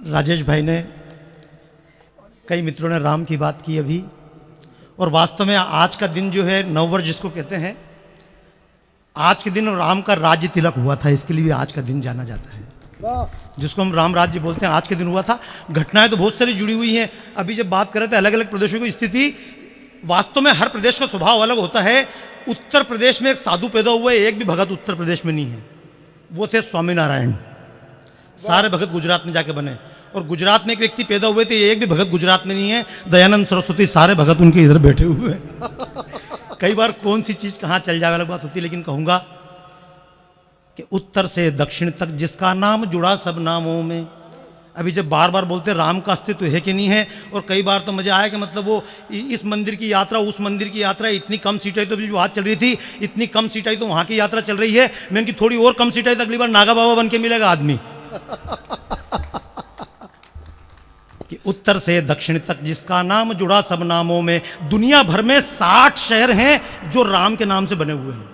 राजेश भाई ने, कई मित्रों ने राम की बात की अभी, और वास्तव में आज का दिन जो है नववर्ष जिसको कहते हैं, आज के दिन राम का राज्य तिलक हुआ था, इसके लिए भी आज का दिन जाना जाता है, जिसको हम राम राज्य बोलते हैं। आज के दिन हुआ था। घटनाएं तो बहुत सारी जुड़ी हुई हैं। अभी जब बात कर रहे थे अलग अलग प्रदेशों की स्थिति, वास्तव में हर प्रदेश का स्वभाव अलग होता है। उत्तर प्रदेश में एक साधु पैदा हुए, एक भी भगत उत्तर प्रदेश में नहीं है, वो थे स्वामीनारायण। सारे भगत गुजरात में जाके बने। और गुजरात में एक व्यक्ति पैदा हुए थे, एक भी भगत गुजरात में नहीं है, दयानंद सरस्वती। सारे भगत उनके इधर बैठे हुए हैं। कई बार कौन सी चीज कहाँ चल जाए अलग बात होती है, लेकिन कहूंगा कि उत्तर से दक्षिण तक जिसका नाम जुड़ा सब नामों में। अभी जब बार बार बोलते राम का अस्तित्व है कि नहीं है, और कई बार तो मजा आया कि मतलब वो इस मंदिर की यात्रा, उस मंदिर की यात्रा, इतनी कम सीट आई तो अभी बात चल रही थी, इतनी कम सीट आई तो वहाँ की यात्रा चल रही है। मैं इनकी थोड़ी और कम सीट आई तो अगली बार नागा बाबा बन के मिलेगा आदमी। कि उत्तर से दक्षिण तक जिसका नाम जुड़ा सब नामों में। दुनिया भर में 60 शहर हैं जो राम के नाम से बने हुए हैं।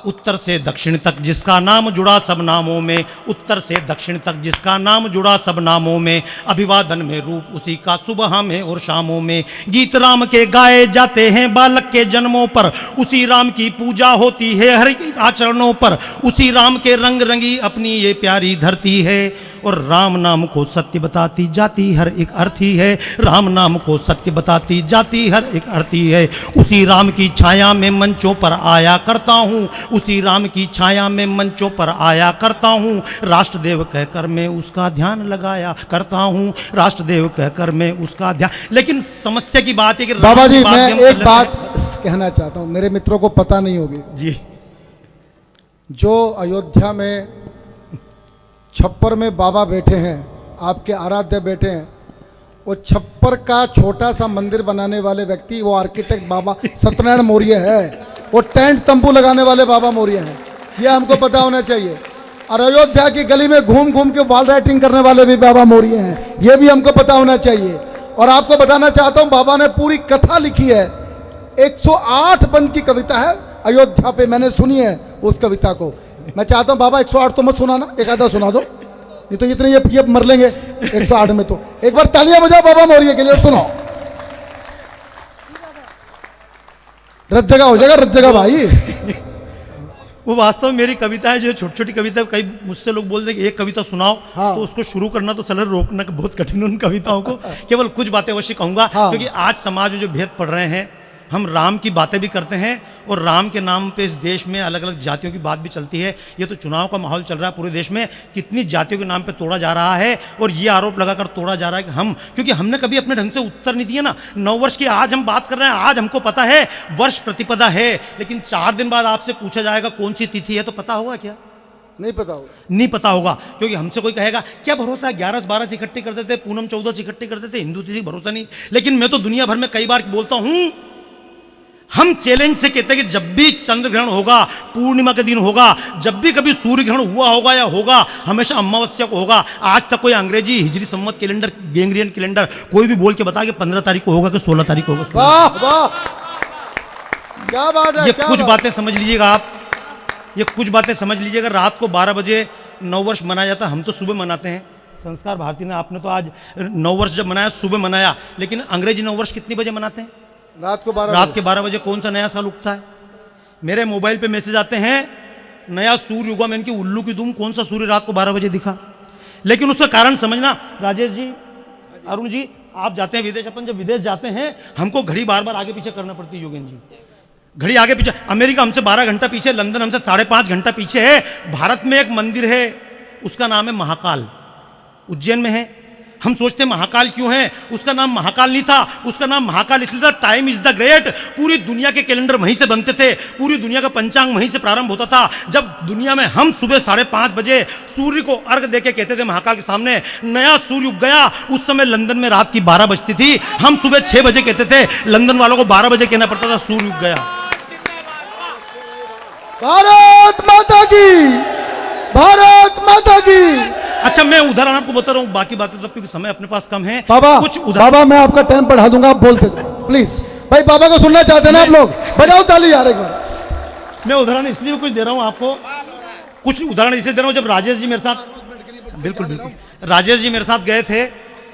उत्तर से दक्षिण तक जिसका नाम जुड़ा सब नामों में, उत्तर से दक्षिण तक जिसका नाम जुड़ा सब नामों में। अभिवादन में रूप उसी का सुबह में और शामों में। गीत राम के गाए जाते हैं बालक के जन्मों पर, उसी राम की पूजा होती है हर आचरणों पर। उसी राम के रंग रंगी अपनी ये प्यारी धरती है, और राम नाम को सत्य बताती जाती हर एक अर्थी है। राम नाम को सत्य बताती जाती हर एक अर्थी है। उसी राम की छाया में मंचों पर आया करता हूँ, उसी राम की छाया में मंचों पर आया करता हूँ। राष्ट्रदेव कहकर मैं उसका ध्यान लगाया करता हूँ, राष्ट्रदेव कहकर मैं उसका ध्यान। लेकिन समस्या की बात है कि बाबा जी, मैं एक बात कहना चाहता हूँ, मेरे मित्रों को पता नहीं होगी जी। जो अयोध्या में छप्पर में बाबा बैठे हैं, आपके आराध्य बैठे हैं, वो छप्पर का छोटा सा मंदिर बनाने वाले व्यक्ति, वो आर्किटेक्ट बाबा सत्यनारायण मौर्य है। वो टेंट तंबू लगाने वाले बाबा मौर्य हैं, ये हमको पता होना चाहिए। और अयोध्या की गली में घूम घूम के वॉल राइटिंग करने वाले भी बाबा मौर्य हैं, ये भी हमको पता होना चाहिए। और आपको बताना चाहता हूँ, बाबा ने पूरी कथा लिखी है, 108 बंद की कविता है अयोध्या पे, मैंने सुनी है उस कविता को। मैं चाहता हूँ बाबा 108 तो मत सुनाना, एक आधा सुना दो, नहीं तो इतने ये मर लेंगे 108 में। तो एक बार तालियां बजाओ बाबा मौर्य के लिए, सुनो। रत जगह हो जाएगा, रत जगह भाई। वो वास्तव में मेरी कविता है, जो छोटी छोटी कविता। कई मुझसे लोग बोल दे कि एक कविता सुनाओ, हाँ। तो उसको शुरू करना तो चलो रोकना बहुत कठिन उन कविताओं को। केवल कुछ बातें अवश्य कहूंगा, हाँ। क्योंकि आज समाज में जो भेद पड़ रहे हैं, हम राम की बातें भी करते हैं और राम के नाम पे इस देश में अलग अलग जातियों की बात भी चलती है। ये तो चुनाव का माहौल चल रहा है पूरे देश में, कितनी जातियों के नाम पे तोड़ा जा रहा है, और ये आरोप लगाकर तोड़ा जा रहा है कि हम, क्योंकि हमने कभी अपने ढंग से उत्तर नहीं दिया ना। 9 वर्ष की आज हम बात कर रहे हैं, आज हमको पता है वर्ष प्रतिपदा है, लेकिन 4 दिन बाद आपसे पूछा जाएगा कौन सी तिथि है, तो पता होगा क्या? नहीं पता होगा, नहीं पता होगा। क्योंकि हमसे कोई कहेगा क्या भरोसा है, 11-12 से इकट्ठे करते थे, पूनम 14 से इकट्ठे करते थे, हिंदू तिथि भरोसा नहीं। लेकिन मैं तो दुनिया भर में कई बार बोलता हूं, हम चैलेंज से कहते हैं कि जब भी चंद्र ग्रहण होगा, पूर्णिमा के दिन होगा, जब भी कभी सूर्य ग्रहण हुआ होगा या होगा, हमेशा अमावस्या को होगा। आज तक कोई अंग्रेजी हिजरी संवत कैलेंडर, ग्रेगोरियन कैलेंडर कोई भी बोल के बता कि 15 तारीख को होगा कि 16 तारीख को होगा। वाह वाह, क्या बात है। ये कुछ बातें समझ लीजिएगा आप, ये कुछ बातें समझ लीजिएगा। रात को 12 बजे 9 वर्ष मनाया जाता है, हम तो सुबह मनाते हैं। संस्कार भारती ने, आपने तो आज 9 वर्ष जब मनाया सुबह मनाया, लेकिन अंग्रेजी 9 वर्ष कितनी बजे मनाते हैं? रात को 12 रात के 12 बजे कौन सा नया साल उगता है? मेरे मोबाइल पे मैसेज आते हैं, नया सूर्य उगा। मैं इनकी उल्लू की दुम, कौन सा सूर्य रात को 12 बजे दिखा? लेकिन उसका कारण समझना। राजेश जी, अरुण जी, आप जाते हैं विदेश, अपन जब विदेश जाते हैं हमको घड़ी बार बार आगे पीछे करना पड़ती है। योगेन जी, घड़ी आगे पीछे। अमेरिका हमसे 12 घंटा पीछे, लंदन हमसे 5.5 घंटा पीछे है। भारत में एक मंदिर है, उसका नाम है महाकाल, उज्जैन में है। हम सोचते हैं महाकाल क्यों है? उसका नाम महाकाल नहीं था, उसका नाम महाकाल इसलिए था, टाइम इज द ग्रेट। पूरी दुनिया के कैलेंडर वहीं से बनते थे, पूरी दुनिया का पंचांग वहीं से प्रारंभ होता था। जब दुनिया में हम सुबह 5:30 बजे सूर्य को अर्घ देके कहते थे महाकाल के सामने, नया सूर्य उग गया। उस समय लंदन में रात की 12 बजती थी, हम सुबह 6 बजे कहते थे, लंदन वालों को 12 बजे कहना पड़ता था सूर्य उग गया। भारत माता की, भारत माता की। अच्छा, मैं उदाहरण आपको बता रहा हूँ, बाकी बातें तो क्योंकि समय अपने पास कम है। बाबा, कुछ बाबा मैं आपका टाइम बढ़ा दूंगा, आप बोलते प्लीज। भाई बाबा को सुनना चाहते हैं ना आप लोग? बजाओ ताली यार एक बार। मैं उदाहरण इसलिए कुछ दे रहा हूँ आपको, कुछ उदाहरण इसलिए दे रहा हूँ, जब राजेश जी मेरे साथ बिल्कुल बिल्कुल। राजेश जी मेरे साथ गए थे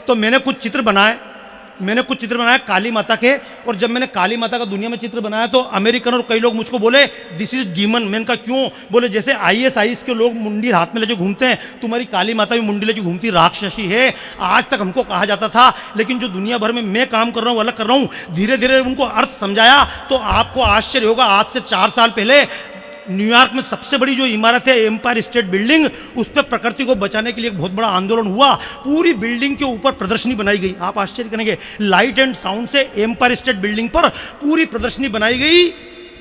तो मैंने कुछ चित्र बनाए काली माता के। और जब मैंने काली माता का दुनिया में चित्र बनाया तो अमेरिकन और कई लोग मुझको बोले दिस इज डीमन। मैंने कहा क्यों? बोले जैसे आईएस के लोग मुंडी हाथ में लेके घूमते हैं, तुम्हारी काली माता भी मुंडी लेके घूमती राक्षसी है। आज तक हमको कहा जाता था, लेकिन जो दुनिया भर में मैं काम कर रहा हूँ अलग कर रहा हूँ, धीरे धीरे उनको अर्थ समझाया तो आपको आश्चर्य होगा। आज से 4 साल पहले न्यूयॉर्क में सबसे बड़ी जो इमारत है एम्पायर स्टेट बिल्डिंग, उस पर प्रकृति को बचाने के लिए एक बहुत बड़ा आंदोलन हुआ। पूरी बिल्डिंग के ऊपर प्रदर्शनी बनाई गई। आप आश्चर्य करेंगे, लाइट एंड साउंड से एम्पायर स्टेट बिल्डिंग पर पूरी प्रदर्शनी बनाई गई।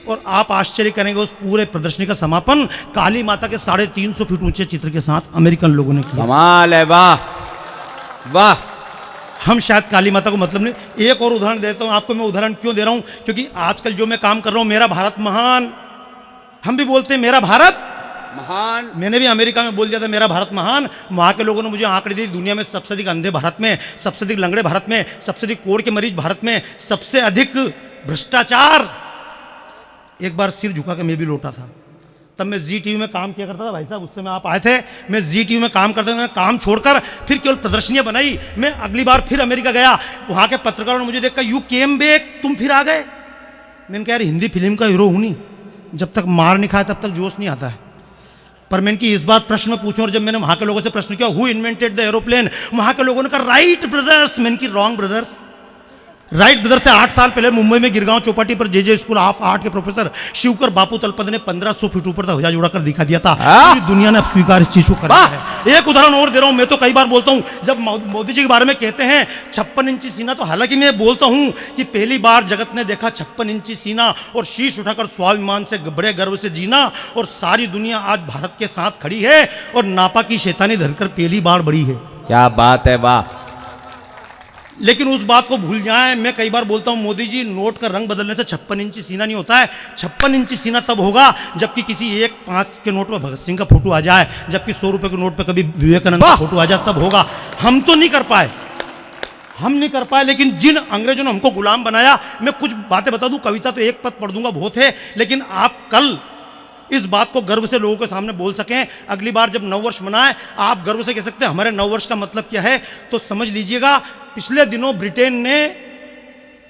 और आप आश्चर्य करेंगे उस पूरे प्रदर्शनी का समापन काली माता के 350 फीट ऊंचे चित्र के साथ अमेरिकन लोगों ने किया। कमाल है, वाह वाह। हम शायद काली माता को मतलब नहीं। एक और उदाहरण देता हूं आपको। मैं उदाहरण क्यों दे रहा हूं? क्योंकि आजकल जो मैं काम कर रहा हूं, मेरा भारत महान, हम भी बोलते हैं मेरा भारत महान। मैंने भी अमेरिका में बोल दिया था मेरा भारत महान। वहां के लोगों ने मुझे आंकड़े दी, दुनिया में सबसे अधिक अंधे भारत में, सबसे अधिक लंगड़े भारत में, सबसे अधिक कोढ़ के मरीज भारत में, सबसे अधिक भ्रष्टाचार। एक बार सिर झुका के मैं भी लौटा था। तब मैं जी टीवी में काम किया करता था भाई साहब, उस समय आप आए थे। मैं जी टीवी में काम करता था। मैंने काम छोड़कर फिर केवल प्रदर्शनियां बनाई। मैं अगली बार फिर अमेरिका गया, वहां के पत्रकारों ने मुझे देखकर यू केम बैक, तुम फिर आ गए। मैंने कहा यार हिंदी फिल्म का हीरो हूं नहीं, जब तक मार नहीं खाया तब तक जोश नहीं आता है। पर मैंने कि इस बार प्रश्न पूछूं, और जब मैंने वहां के लोगों से प्रश्न किया हु इन्वेंटेड द एरोप्लेन, वहां के लोगों ने कहा राइट ब्रदर्स। मैंने की रॉन्ग ब्रदर्स। राइट ब्रदर से 8 साल पहले मुंबई में गिरगांव चौपाटी पर जे स्कूल ऑफ आर्ट के प्रोफेसर शिवकर बापू तलपत ने 1500 फीट ऊपर तक ध्वजा जोड़ाकर दिखा दिया था। पूरी दुनिया ने अब स्वीकार इस चीज को कर लिया है। एक उदाहरण और दे रहा हूं। मैं तो कई बार बोलता हूं, जब मोदी जी के बारे में कहते हैं 56 इंची सीना, तो हालांकि मैं बोलता हूं कि पहली बार जगत ने देखा 56 इंची सीना और शीश उठाकर स्वाभिमान से बड़े गर्व से जीना। और सारी दुनिया आज भारत के साथ खड़ी है और नापा की शैतानी धरकर पहली बार बढ़ी है। क्या बात है, वाह। लेकिन उस बात को भूल जाएं। मैं कई बार बोलता हूं मोदी जी, नोट का रंग बदलने से 56 इंची सीना नहीं होता है। 56 इंची सीना तब होगा जबकि किसी 1-5 के नोट पर भगत सिंह का फोटो आ जाए, जबकि 100 रुपए के नोट पर कभी विवेकानंद का फोटो आ जाए, तब होगा। हम तो नहीं कर पाए, हम नहीं कर पाए। लेकिन जिन अंग्रेजों ने हमको गुलाम बनाया, मैं कुछ बातें बता दूं, कविता तो एक पद पढ़ दूंगा बहुत है, लेकिन आप कल इस बात को गर्व से लोगों के सामने बोल सकें। अगली बार जब नववर्ष मनाएं, आप गर्व से कह सकते हैं हमारे नववर्ष का मतलब क्या है। तो समझ लीजिएगा, पिछले दिनों ब्रिटेन ने,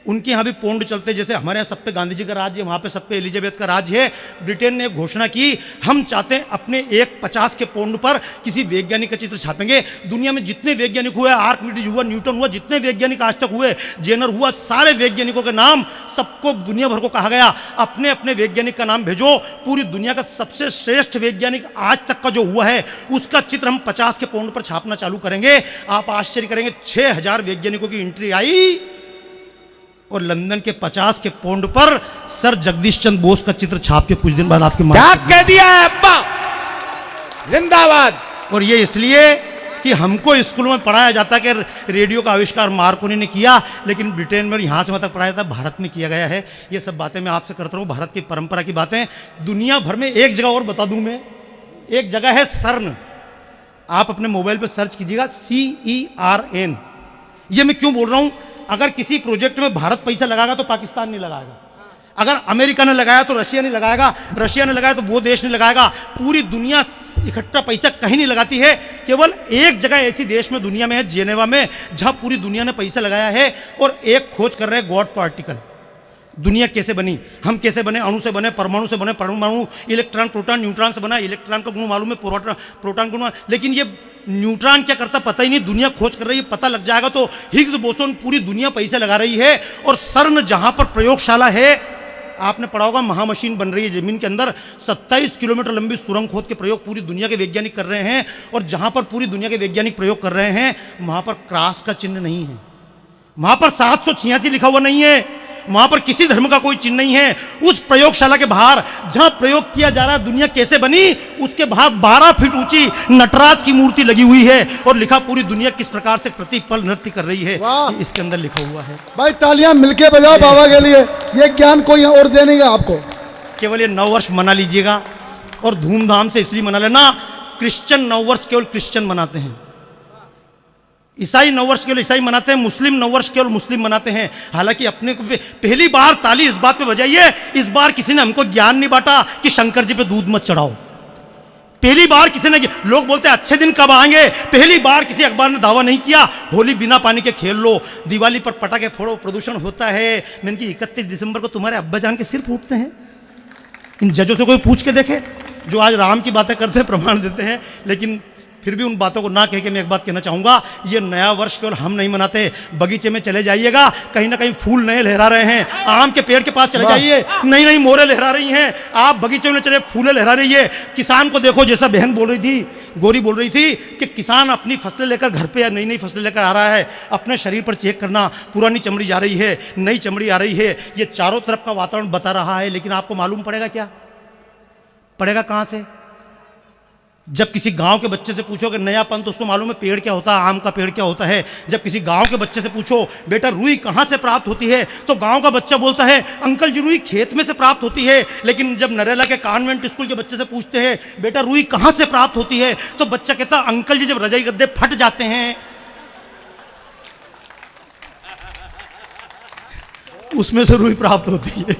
उनके यहाँ भी पौंड चलते, जैसे हमारे यहाँ सब पे गांधी जी का राज्य है, वहाँ पे सब पे एलिजाबेथ का राज्य है। ब्रिटेन ने घोषणा की हम चाहते हैं अपने 1.50 के पौंड पर किसी वैज्ञानिक का चित्र छापेंगे। दुनिया में जितने वैज्ञानिक हुए, आर्किमिडीज हुआ, न्यूटन हुआ, जितने वैज्ञानिक आज तक हुए, जेनर हुआ, सारे वैज्ञानिकों के नाम सबको दुनिया भर को कहा गया अपने अपने वैज्ञानिक का नाम भेजो। पूरी दुनिया का सबसे श्रेष्ठ वैज्ञानिक आज तक का जो हुआ है उसका चित्र हम 50 के पौंड पर छापना चालू करेंगे। आप आश्चर्य करेंगे, 6000 वैज्ञानिकों की एंट्री आई और लंदन के 50 के पौंड पर सर जगदीश चंद्र बोस का चित्र छाप के कुछ दिन बाद आपके क्या कह दिया है अब्बा, जिंदाबाद। और ये इसलिए कि हमको स्कूल में पढ़ाया जाता है कि रेडियो का आविष्कार मार्कोनी ने किया, लेकिन ब्रिटेन में यहाँ से वहाँ तक पढ़ाया जाता, भारत में किया गया है। ये सब बातें मैं आपसे करता हूँ, भारत की परंपरा की बातें। दुनिया भर में एक जगह और बता दूँ मैं, एक जगह है सर्न। आप अपने मोबाइल पर सर्च कीजिएगा CERN। ये मैं क्यों बोल रहा हूँ, अगर किसी प्रोजेक्ट में भारत पैसा लगाएगा तो पाकिस्तान नहीं लगाएगा, अगर अमेरिका ने लगाया तो रशिया नहीं लगाएगा, रशिया ने लगाया तो वो देश नहीं लगाएगा। पूरी दुनिया इकट्ठा पैसा कहीं नहीं लगाती है। केवल एक जगह ऐसी देश में दुनिया में है, जेनेवा में, जहां पूरी दुनिया ने पैसा लगाया है और एक खोज कर रहे हैं गॉड पार्टिकल। दुनिया कैसे बनी, हम कैसे बने, अणु से बने, परमाणु से बने, परमाणु इलेक्ट्रॉन प्रोटॉन न्यूट्रॉन से बना, इलेक्ट्रॉन का गुण मालूम है, प्रोटॉन गुण, लेकिन ये न्यूट्रॉन क्या करता पता ही नहीं। दुनिया खोज कर रही है, पता लग जाएगा तो हिग्स बोसोन, पूरी दुनिया पैसे लगा रही है। और सर्न जहां पर प्रयोगशाला है, आपने पढ़ा होगा, महामशीन बन रही है जमीन के अंदर, 27 किलोमीटर लंबी सुरंग खोद के प्रयोग पूरी दुनिया के वैज्ञानिक कर रहे हैं। और जहां पर पूरी दुनिया के वैज्ञानिक प्रयोग कर रहे हैं, वहां पर क्रॉस का चिन्ह नहीं है, वहां पर 786 लिखा हुआ नहीं है, वहां पर किसी धर्म का कोई चिन्ह नहीं है। उस प्रयोगशाला के बाहर जहां प्रयोग किया जा रहा है दुनिया कैसे बनी, उसके बाहर 12 फीट ऊंची नटराज की मूर्ति लगी हुई है और लिखा पूरी दुनिया किस प्रकार से प्रतिपल नृत्य कर रही है, इसके अंदर लिखा हुआ है। भाई तालियां मिलके बजाओ बाबा के लिए। ये ज्ञान कोई और दे नहीं आपको। केवल ये नववर्ष मना लीजिएगा और धूमधाम से इसलिए मना लेना, क्रिश्चियन नववर्ष केवल क्रिश्चियन मनाते हैं, ईसाई नववर्ष केवल ईसाई मनाते हैं, मुस्लिम नववर्ष केवल मुस्लिम मनाते हैं। हालांकि अपने को पहली बार ताली इस बात पे बजाइए, इस बार किसी ने हमको ज्ञान नहीं बांटा कि शंकर जी पे दूध मत चढ़ाओ। पहली बार किसी ने, लोग बोलते हैं अच्छे दिन कब आएंगे, पहली बार किसी अखबार ने दावा नहीं किया होली बिना पानी के खेल लो, दिवाली पर पटाखे फोड़ो, प्रदूषण होता है। मैंने कि 31 दिसंबर को तुम्हारे अब्बा जान के सिर फूटते हैं। इन जजों से कोई पूछ के देखे जो आज राम की बातें करते हैं, प्रमाण देते हैं। लेकिन फिर भी उन बातों को ना कह के मैं एक बात कहना चाहूँगा, ये नया वर्ष केवल हम नहीं मनाते। बगीचे में चले जाइएगा, कहीं ना कहीं फूल नए लहरा रहे हैं। आम के पेड़ के पास चले जाइए, नई नई मोरें लहरा रही हैं। आप बगीचे में चले, फूलें लहरा रही है। किसान को देखो, जैसा बहन बोल रही थी, गोरी बोल रही थी कि किसान अपनी फसलें लेकर घर पे या नई नई फसलें लेकर आ रहा है। अपने शरीर पर चेक करना, पुरानी चमड़ी जा रही है, नई चमड़ी आ रही है। ये चारों तरफ का वातावरण बता रहा है, लेकिन आपको मालूम पड़ेगा क्या? पड़ेगा कहाँ से? जब किसी गांव के बच्चे से पूछोगे नयापन, तो उसको मालूम है पेड़ क्या होता है, आम का पेड़ क्या होता है। जब किसी गांव के बच्चे से पूछो बेटा रुई कहाँ से प्राप्त होती है, तो गांव का बच्चा बोलता है अंकल जी रुई खेत में से प्राप्त होती है। लेकिन जब नरेला के कॉन्वेंट स्कूल के बच्चे से पूछते हैं बेटा रुई कहाँ से प्राप्त होती है, तो बच्चा कहता अंकल जी जब रजाई गद्दे फट जाते हैं उसमें से रुई प्राप्त होती है।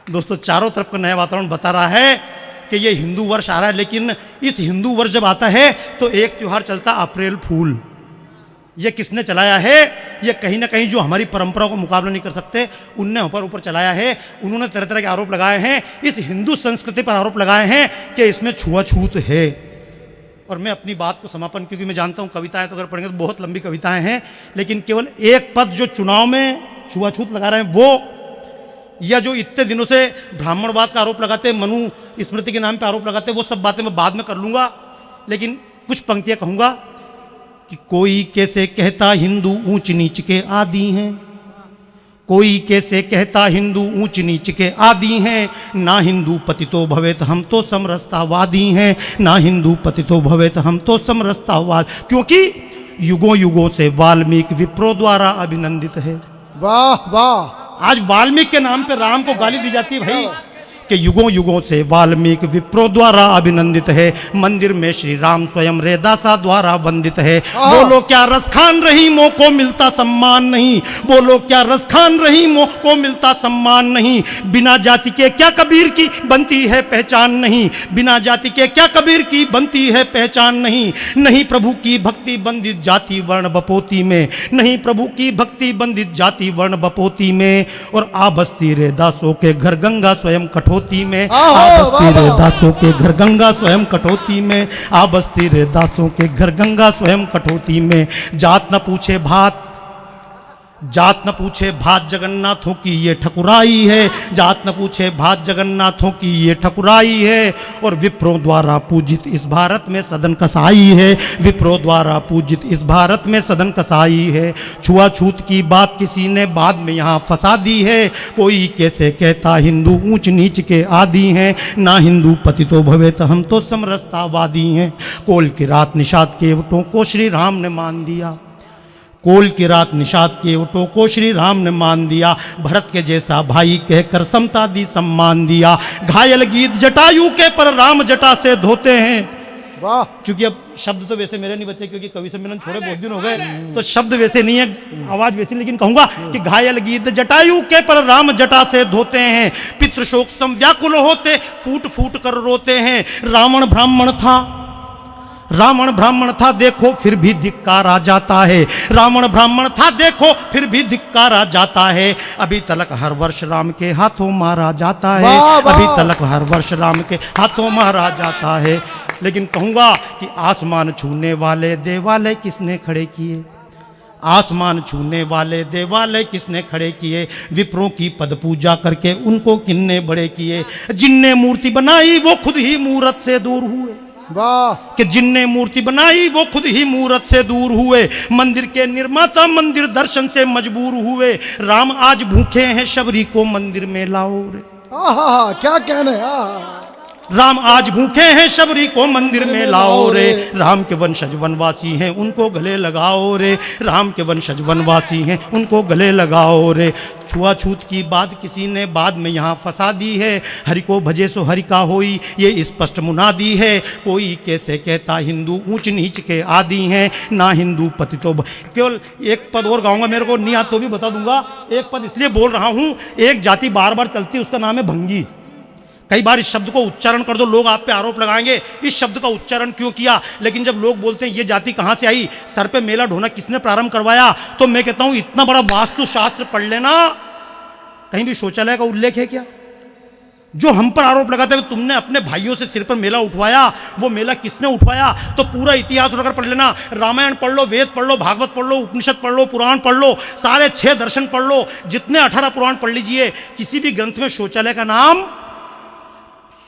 दोस्तों, चारों तरफ का नया वातावरण बता रहा है कि ये हिंदू वर्ष आ रहा है। लेकिन इस हिंदू वर्ष जब आता है तो एक त्यौहार चलता अप्रैल फूल। ये किसने चलाया है? ये कहीं ना कहीं जो हमारी परंपराओं को मुकाबला नहीं कर सकते, उनने ऊपर चलाया है। उन्होंने तरह तरह के आरोप लगाए हैं, इस हिंदू संस्कृति पर आरोप लगाए हैं कि इसमें छुआछूत है। और मैं अपनी बात को समापन, क्योंकि मैं जानता हूँ कविताएं तो अगर पढ़ेंगे तो बहुत लंबी कविताएं हैं, लेकिन केवल एक पद जो चुनाव में छुआछूत लगा रहे हैं वो, या जो इतने दिनों से ब्राह्मणवाद का आरोप लगाते हैं, मनु स्मृति के नाम पे आरोप लगाते हैं, वो सब बातें मैं बाद में कर लूँगा। लेकिन कुछ पंक्तियाँ कहूँगा कि कोई कैसे कहता हिंदू ऊंच नीच के आदि हैं, कोई कैसे कहता हिंदू ऊंच नीच के आदि हैं, ना हिंदू पतितो भवेत हम तो समरसतावादी हैं, ना हिंदू पतितो भवेत हम तो समरसतावाद। क्योंकि युगों युगों से वाल्मीकि विप्रो द्वारा अभिनंदित है। वाह वाह। आज वाल्मीकि के नाम पे राम को गाली दी जाती है भाई, कि युगों युगों से वाल्मीकि विप्रो द्वारा अभिनंदित है, मंदिर में श्री राम स्वयं रेदासा द्वारा वंदित है। बोलो क्या रस खान रहीमों को मिलता सम्मान नहीं, बोलो क्या रस खान रहीमों को मिलता सम्मान नहीं, बिना जाति के क्या कबीर की बनती है पहचान नहीं, बिना जाति के क्या कबीर की बनती है पहचान नहीं, नहीं प्रभु की भक्ति बंदित जाति वर्ण बपोती में, नहीं प्रभु की भक्ति बंदित जाति वर्ण बपोती में। और आ बस्ती रे दासों के घर गंगा स्वयं कठोर में, आ बस्ती रे दासों के घर गंगा स्वयं कटौती में, आ बस्ती रे दासों के घर गंगा स्वयं कटौती में। जात न पूछे भात, जात न पूछे भात जगन्नाथों की ये ठकुराई है, जात न पूछे भात जगन्नाथों की ये ठकुराई है। और विप्रों द्वारा पूजित इस भारत में सदन कसाई है, विप्रों द्वारा पूजित इस भारत में सदन कसाई है। छुआछूत की बात किसी ने बाद में यहाँ फंसा दी है, कोई कैसे कहता हिंदू ऊंच नीच के आदि हैं, ना हिंदू पतितो भवेत हम तो समरसतावादी हैं। कोल की रात निषाद केवटों को श्री राम ने मान दिया, कोल की रात निषाद केवटों को श्री राम ने मान दिया, भरत के जैसा भाई कहकर समता दी सम्मान दिया। घायल गीत जटायु के पर राम जटा से धोते हैं। वाह। क्योंकि अब शब्द तो वैसे मेरे नहीं बचे, क्योंकि कवि सम्मेलन छोड़े बहुत दिन हो गए, तो शब्द वैसे नहीं है, आवाज वैसी, लेकिन कहूंगा कि घायल गीत जटायु के पर राम जटा से धोते हैं, पितृशोक सम व्याकुल होते फूट फूट कर रोते हैं। रावण ब्राह्मण था, रावण ब्राह्मण था देखो फिर भी धिक्कारा जाता है, रावण ब्राह्मण था देखो फिर भी धिक्कारा जाता है। अभी तलक हर वर्ष राम के हाथों मारा जाता है, अभी तलक हर वर्ष राम के हाथों मारा जाता है। लेकिन कहूंगा कि आसमान छूने वाले देवालय किसने खड़े किए, आसमान छूने वाले देवालय किसने खड़े किए, विप्रों की पद पूजा करके उनको किन्ने बड़े किए। जिनने मूर्ति बनाई वो खुद ही मूरत से दूर हुए, वाह। कि जिनने मूर्ति बनाई वो खुद ही मूरत से दूर हुए, मंदिर के निर्माता मंदिर दर्शन से मजबूर हुए। राम आज भूखे हैं शबरी को मंदिर में लाओ रे, आहा क्या कहने। राम आज भूखे हैं शबरी को मंदिर में लाओ रे, राम के वंशज वनवासी हैं उनको गले लगाओ रे, राम के वंशज वनवासी हैं उनको गले लगाओ रे। छुआछूत की बात किसी ने बाद में यहाँ फंसा दी है, हरि को भजे सो हरि का होई ये स्पष्ट मुनादी है। कोई कैसे कहता हिंदू ऊंच नीच के आदि हैं, ना हिंदू पतितो केवल एक पद और गाऊंगा, मेरे को नहीं आता तो भी बता दूंगा। एक पद इसलिए बोल रहा हूँ, एक जाति बार बार चलती है, उसका नाम है भंगी। कई बार इस शब्द को उच्चारण कर दो, लोग आप पे आरोप लगाएंगे इस शब्द का उच्चारण क्यों किया। लेकिन जब लोग बोलते हैं ये जाति कहां से आई, सर पे मेला ढोना किसने प्रारंभ करवाया, तो मैं कहता हूं इतना बड़ा वास्तुशास्त्र पढ़ लेना, कहीं भी शौचालय का उल्लेख है क्या? जो हम पर आरोप लगाते हैं कि तुमने अपने भाइयों से सिर पर मेला उठवाया, वो मेला किसने उठवाया, तो पूरा इतिहास उठाकर पढ़ लेना। रामायण पढ़ लो, वेद पढ़ लो, भागवत पढ़ लो, उपनिषद पढ़ लो, पुराण पढ़ लो, सारे 6 दर्शन पढ़ लो, जितने 18 पुराण पढ़ लीजिए, किसी भी ग्रंथ में शौचालय का नाम,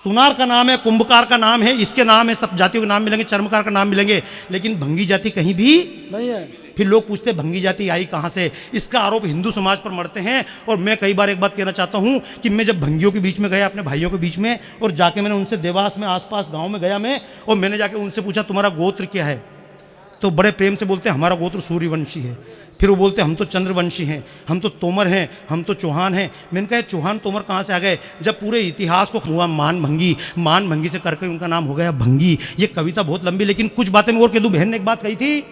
सुनार का नाम है, कुंभकार का नाम है, इसके नाम है, सब जातियों के नाम मिलेंगे, चर्मकार का नाम मिलेंगे, लेकिन भंगी जाति कहीं भी नहीं है। फिर लोग पूछते हैं भंगी जाति आई कहां से, इसका आरोप हिंदू समाज पर मढ़ते हैं। और मैं कई बार एक बात कहना चाहता हूं कि मैं जब भंगियों के बीच में गया, अपने भाइयों के बीच में, और जाके मैंने उनसे देवास में आसपास गांव में गया मैं, और मैंने जाके उनसे पूछा तुम्हारा गोत्र क्या है, तो बड़े प्रेम से बोलते हैं हमारा गोत्र सूर्यवंशी है। फिर वो बोलते हम तो चंद्रवंशी हैं, हम तो तोमर हैं, हम तो चौहान हैं। मैंने कहा चौहान तोमर कहाँ से आ गए, जब पूरे इतिहास को हुआ मान भंगी से करके उनका नाम हो गया भंगी। ये कविता बहुत लंबी, लेकिन कुछ बातें मैं और कह दूं। बहन ने एक बात कही थी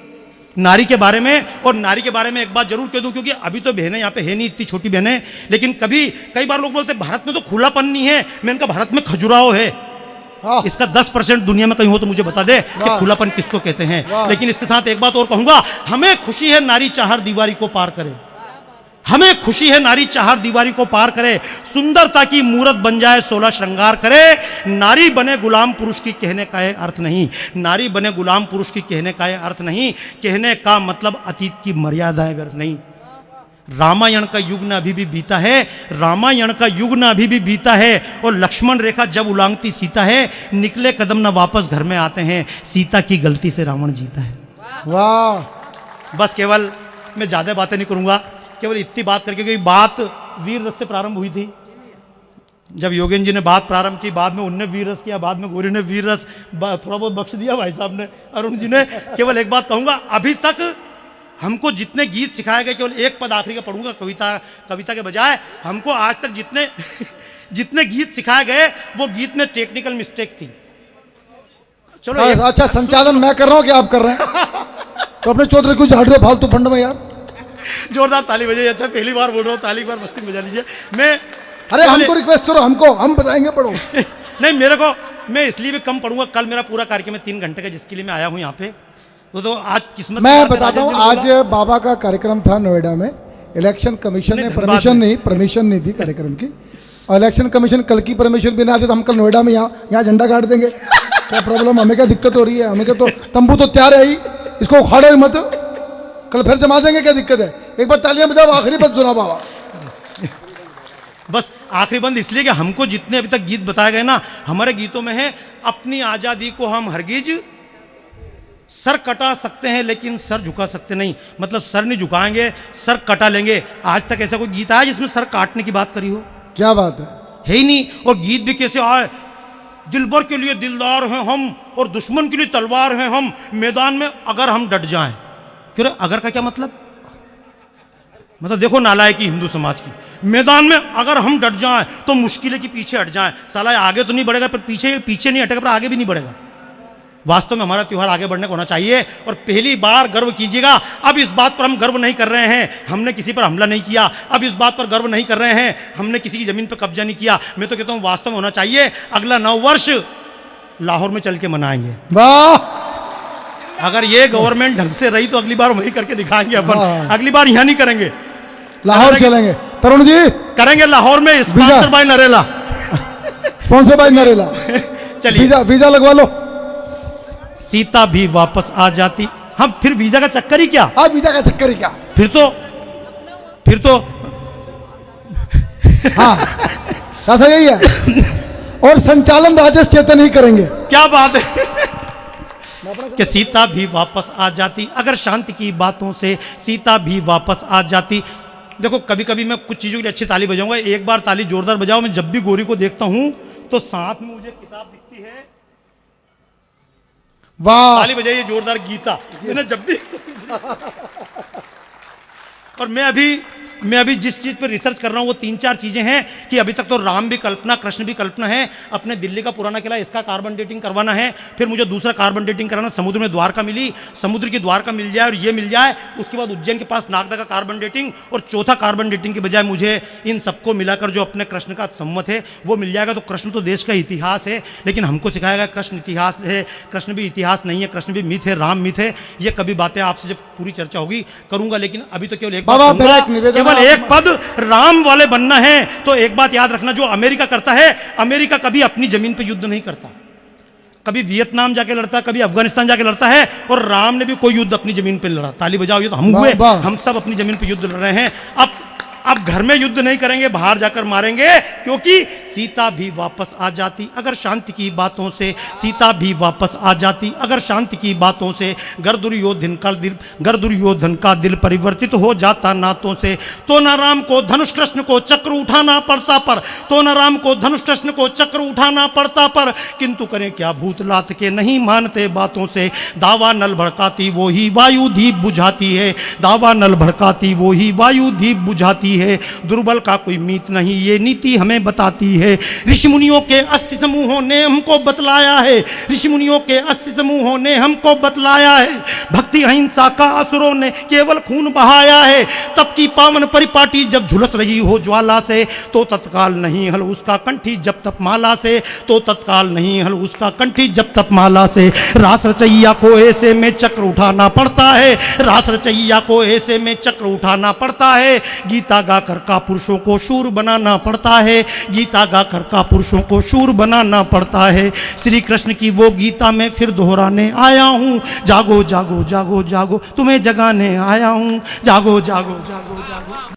नारी के बारे में, और नारी के बारे में एक बात जरूर कह दूं, क्योंकि अभी तो बहनें यहाँ पे है नहीं, इतनी छोटी बहनें, लेकिन कई बार लोग बोलते हैं भारत में तो खुलापन नहीं है। मैंने कहा भारत में खजुराहो है, इसका 10% दुनिया में कहीं हो तो मुझे बता दे कि खुलापन किसको कहते हैं। लेकिन इसके साथ एक बात और कहूंगा, हमें खुशी है नारी चाहर दीवारी को पार करे, हमें खुशी है नारी चाहर दीवारी को पार करे, सुंदरता की मूरत बन जाए 16 श्रृंगार करे। नारी बने गुलाम पुरुष की कहने का है अर्थ नहीं, नारी बने गुलाम पुरुष की कहने का है अर्थ नहीं, कहने का मतलब अतीत की मर्यादाएं व्यर्थ नहीं। रामायण का युग न अभी भी बीता है, रामायण का युग न अभी भी बीता है, और लक्ष्मण रेखा जब उलांघती सीता है, निकले कदम न वापस घर में आते हैं, सीता की गलती से रावण जीता है। वाह, बस केवल मैं ज्यादा बातें नहीं करूंगा, केवल इतनी बात करके, क्योंकि बात वीर रस से प्रारंभ हुई थी। जब योगेंद्र जी ने बात प्रारंभ की, बाद में उनने वीर रस किया, बाद में गौरी ने वीर रस थोड़ा बहुत बख्श दिया भाई साहब ने, अरुण जी ने। केवल एक बात कहूंगा, अभी तक हमको जितने गीत सिखाए गए, केवल एक पद आखिरी का पढ़ूंगा कविता के बजाय, हमको आज तक जितने गीत सिखाए गए वो गीत में टेक्निकल मिस्टेक थी। चलो अच्छा, संचालन मैं कर रहा हूँ कि आप कर रहे हैं? तो अपने चौधरी को झाड़ दो फालतू फंड में यार। जोरदार ताली बजाइए। अच्छा, पहली बार बोल रहा हूँ, ताली एक बार मस्ती बजा लीजिए। मैं अरे हमको रिक्वेस्ट करो, हमको हम बताएंगे पढ़ो। नहीं, मेरे को मैं इसलिए भी कम पढ़ूंगा, कल मेरा पूरा कार्यक्रम है 3 घंटे का, जिसके लिए मैं आया हूँ यहाँ पे। तो आज किस्मत, मैं बताता हूँ, आज बाबा का कार्यक्रम था नोएडा में। इलेक्शन कमीशन ने परमिशन नहीं दी कार्यक्रम की, और इलेक्शन कमीशन कल की परमिशन भी ना दे तो हम कल नोएडा में यहाँ झंडा गाड़ देंगे। क्या प्रॉब्लम, हमें क्या दिक्कत हो रही है? हमें क्या, तो तंबू तो तैयार है ही, इसको उखाड़ो ही मत, कल फिर जमा देंगे, क्या दिक्कत है? एक बार तालियां बजाओ, आखिरी बात सुना बाबा। बस आखिरी बंद इसलिए कि हमको जितने अभी तक गीत बताए गए ना, हमारे गीतों में है अपनी आजादी को हम हरगिज सर कटा सकते हैं लेकिन सर झुका सकते नहीं। मतलब सर नहीं झुकाएंगे, सर कटा लेंगे। आज तक ऐसा कोई गीत आया जिसमें सर काटने की बात करी हो? क्या बात है ही नहीं। और गीत भी कैसे आए, दिलबर के लिए दिलदार हैं हम और दुश्मन के लिए तलवार हैं हम, मैदान में अगर हम डट जाएं। क्यों, अगर का क्या मतलब देखो नालायकी हिंदू समाज की। मैदान में अगर हम डट जाएं तो मुश्किलें की पीछे हट जाएं। साला आगे तो नहीं बढ़ेगा पर पीछे नहीं हटेगा, पर आगे भी नहीं बढ़ेगा। वास्तव में हमारा त्यौहार आगे बढ़ने को होना चाहिए। और पहली बार गर्व कीजिएगा, अब इस बात पर हम गर्व नहीं कर रहे हैं हमने किसी पर हमला नहीं किया, अब इस बात पर गर्व नहीं कर रहे हैं हमने किसी की जमीन पर कब्जा नहीं किया। मैं तो कहता हूं वास्तव में होना चाहिए। अगला 9 वर्ष लाहौर में चल के मनाएंगे। वाह, अगर ये गवर्नमेंट ढंग से रही तो अगली बार वही करके दिखाएंगे अपन। अगली बार यहां नहीं करेंगे, लाहौर चलेंगे। तरुण जी करेंगे लाहौर में, sponsor by Narela. Sponsor by Narela. चलिए वीजा लगवा लो। सीता भी वापस आ जाती। हम फिर वीजा का चक्कर ही क्या? वीजा का चक्कर ही क्या? फिर तो हाँ, ऐसा यही है। और संचालन राजेश चेतन ही करेंगे। क्या बात है कि सीता भी वापस आ जाती, अगर शांति की बातों से सीता भी वापस आ जाती। देखो कभी कभी मैं कुछ चीजों के लिए अच्छी ताली बजाऊंगा, एक बार ताली जोरदार बजाओ। मैं जब भी गौरी को देखता हूं तो साथ में मुझे किताब दिखती है। वाह, ताली बजाइए जोरदार। गीता मैंने जब भी और मैं अभी मैं अभी जिस चीज़ पर रिसर्च कर रहा हूँ वो 3-4 चीज़ें हैं कि अभी तक तो राम भी कल्पना, कृष्ण भी कल्पना है। अपने दिल्ली का पुराना किला, इसका कार्बन डेटिंग करवाना है। फिर मुझे दूसरा कार्बन डेटिंग कराना, समुद्र में द्वारका मिली, समुद्र की द्वारका मिल जाए और ये मिल जाए। उसके बाद उज्जैन के पास नागदा का कार्बन डेटिंग, और चौथा कार्बन डेटिंग के बजाय मुझे इन सबको मिलाकर जो अपने कृष्ण का सम्मत है वो मिल जाएगा। तो कृष्ण तो देश का इतिहास है, लेकिन हमको सिखाया गया कृष्ण इतिहास है, कृष्ण भी इतिहास नहीं है, कृष्ण भी मिथ है, राम मिथ है। ये कभी बातें आपसे जब पूरी चर्चा होगी करूंगा, लेकिन अभी तो केवल एक बात बाबा, कहूंगा, मेरा एक निवेदन केवल है एक पद राम वाले बनना है। तो एक बात याद रखना, जो अमेरिका करता है, अमेरिका कभी अपनी जमीन पे युद्ध नहीं करता, कभी वियतनाम जाके लड़ता, कभी अफगानिस्तान जाके लड़ता है, और राम ने भी कोई युद्ध अपनी जमीन पे लड़ा। ताली बजाओ, ये तो हम हुए, हम सब अपनी जमीन पे युद्ध लड़ रहे हैं। अब घर में युद्ध नहीं करेंगे, बाहर जाकर मारेंगे, क्योंकि सीता भी वापस आ जाती अगर शांति की बातों से, सीता भी वापस आ जाती अगर शांति की बातों से। गर दुर्योधन का दिल परिवर्तित हो जाता नातों से। तो न राम को धनुष कृष्ण को चक्र उठाना पड़ता पर, तो न राम को धनुष कृष्ण को चक्र उठाना पड़ता पर, किंतु करें क्या भूत लात के नहीं मानते बातों से। दावा नल भड़काती वो ही वायु दीप बुझाती है, दावा नल भड़काती वो ही वायु दीप बुझाती है। दुर्बल का कोई मीत नहीं, ये नीति हमें बताती है। ऋषि मुनियों के अस्थि समूहों ने हमको बतलाया है, ऋषि मुनियों के अस्थि समूहों ने हमको बतलाया है। भक्ति अहिंसा का असुरों ने केवल खून बहाया है। तब की पावन परिपाटी जब झुलस रही हो ज्वाला से, तो तत्काल नहीं हल उसका कंठी जब तप माला से, तो तत्काल नहीं हल उसका कंठी जब तप माला से। रास रचैया को ऐसे में चक्र उठाना पड़ता है, रास रचैया को ऐसे में चक्र उठाना पड़ता है। गीता गाकर का पुरुषों को शूर बनाना पड़ता है, गीता गाकर का पुरुषों को शूर बनाना पड़ता है। श्री कृष्ण की वो गीता में फिर दोहराने आया हूँ, जागो जागो जागो जागो तुम्हें जगाने आया हूँ, जागो जागो जागो जागो।